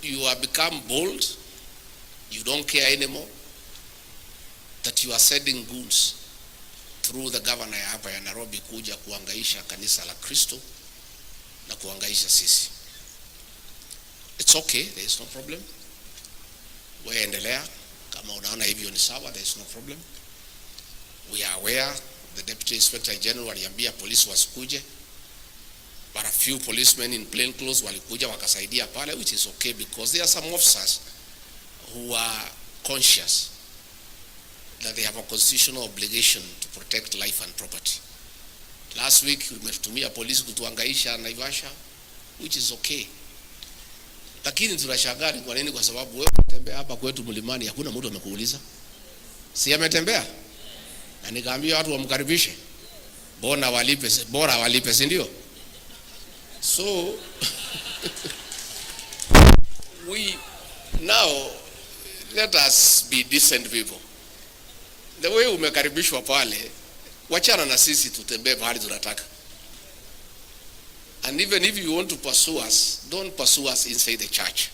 you have become bold, you don't care anymore, that you are sending goons through the governor hapa ya Nairobi kuja kuangaisha kanisa la Kristo na kuangaisha sisi. It's okay, there is no problem. Wewe endelea, kama unaona hivyo ni sawa, there is no problem. We are aware, the Deputy Inspector General aliambia polisi wasikuje, but a few policemen in plain clothes walikuja wakasaidia pale, which is okay because there are some officers who are conscious that they have a constitutional obligation to protect life and property. Last week umetumia polisi kutuangaisha Naivasha, which is okay. Lakini tunashangaa kwa nini? Kwa sababu wewe unatembea hapa kwetu mlimani, hakuna mtu amekuuliza. Si ametembea? Na nikaambia watu wamkaribishe. Bora walipe, si ndio? So we now let us be decent people. The way umekaribishwa pale, wachana na sisi tutembee pale tunataka. And even if you want to pursue us, don't pursue us inside the church.